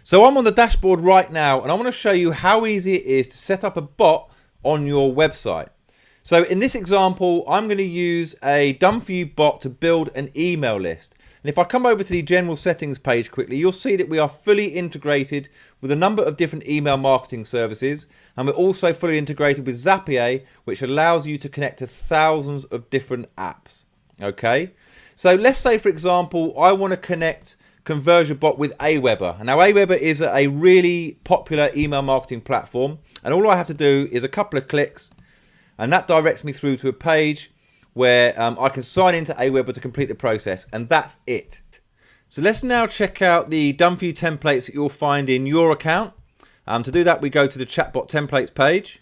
So I'm on the dashboard right now and I want to show you how easy it is to set up a bot on your website. So in this example, I'm going to use a done for you bot to build an email list. And if I come over to the general settings page quickly, you'll see that we are fully integrated with a number of different email marketing services. And we're also fully integrated with Zapier, which allows you to connect to thousands of different apps. Okay. So let's say, for example, I want to connect ConversioBot with Aweber. Now Aweber is a really popular email marketing platform, and all I have to do is a couple of clicks and that directs me through to a page where I can sign into Aweber to complete the process, and that's it. So let's now check out the done for you templates that you'll find in your account. To do that, we go to the Chatbot templates page.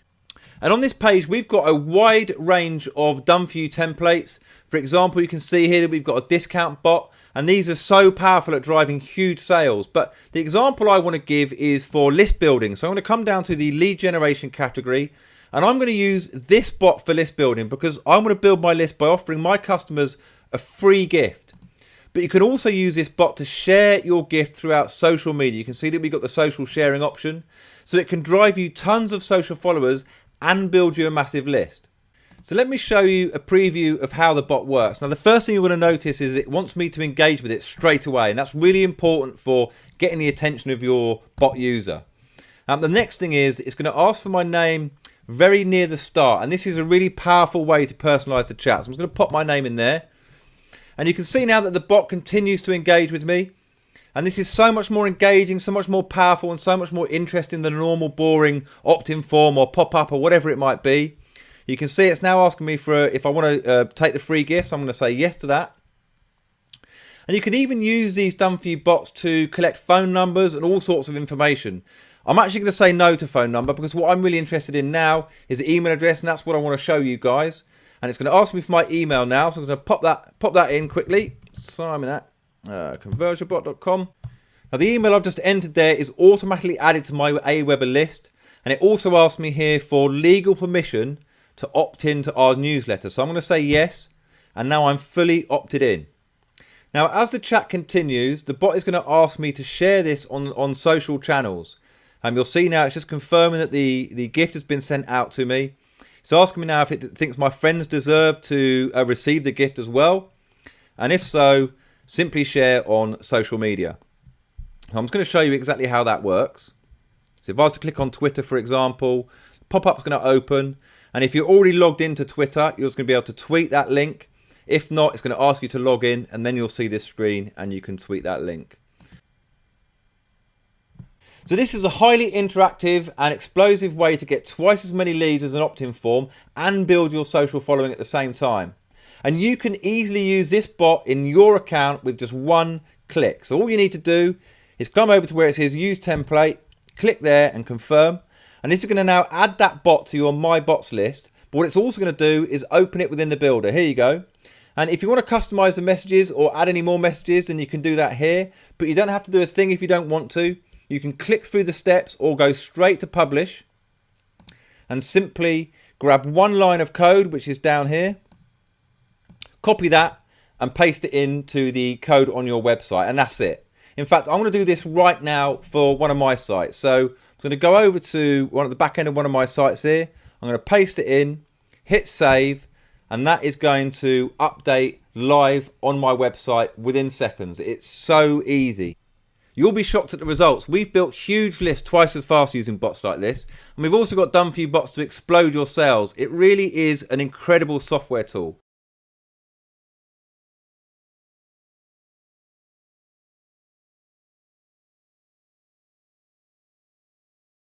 And on this page, we've got a wide range of done for you templates. For example, you can see here that we've got a discount bot, and these are so powerful at driving huge sales. But the example I want to give is for list building. So I'm going to come down to the lead generation category, and I'm going to use this bot for list building because I'm going to build my list by offering my customers a free gift. But you can also use this bot to share your gift throughout social media. You can see that we've got the social sharing option, so it can drive you tons of social followers and build you a massive list. So let me show you a preview of how the bot works. Now the first thing you're going to notice is it wants me to engage with it straight away, and that's really important for getting the attention of your bot user. The next thing is it's going to ask for my name very near the start, and this is a really powerful way to personalize the chat. So I'm just going to pop my name in there, and you can see now that the bot continues to engage with me, and this is so much more engaging, so much more powerful, and so much more interesting than a normal boring opt-in form or pop-up or whatever it might be. You can see it's now asking me for if I want to take the free gift, so I'm going to say yes to that. And you can even use these done for you bots to collect phone numbers and all sorts of information. I'm actually going to say no to phone number because what I'm really interested in now is the email address, and that's what I want to show you guys. And it's going to ask me for my email now, so I'm going to pop that in quickly. Simon at ConversioBot.com. Now the email I've just entered there is automatically added to my Aweber list, and it also asks me here for legal permission to opt in to our newsletter. So I'm going to say yes, and now I'm fully opted in. Now as the chat continues, the bot is going to ask me to share this on social channels. You'll see now it's just confirming that the gift has been sent out to me. It's asking me now if it thinks my friends deserve to receive the gift as well. And if so, simply share on social media. I'm just going to show you exactly how that works. So if I was to click on Twitter, for example, pop-up's going to open. And if you're already logged into Twitter, you're just going to be able to tweet that link. If not, it's going to ask you to log in, and then you'll see this screen and you can tweet that link. So this is a highly interactive and explosive way to get twice as many leads as an opt-in form and build your social following at the same time. And you can easily use this bot in your account with just one click. So all you need to do is come over to where it says use template, click there and confirm. And this is going to now add that bot to your My Bots list. But what it's also going to do is open it within the builder. Here you go. And if you want to customize the messages or add any more messages, then you can do that here. But you don't have to do a thing if you don't want to. You can click through the steps or go straight to publish and simply grab one line of code, which is down here, copy that and paste it into the code on your website, and that's it. In fact, I'm going to do this right now for one of my sites. So I'm going to go over to one at the back end of one of my sites here. I'm going to paste it in, hit save, and that is going to update live on my website within seconds. It's so easy. You'll be shocked at the results. We've built huge lists twice as fast using bots like this. And we've also got done for you bots to explode your sales. It really is an incredible software tool.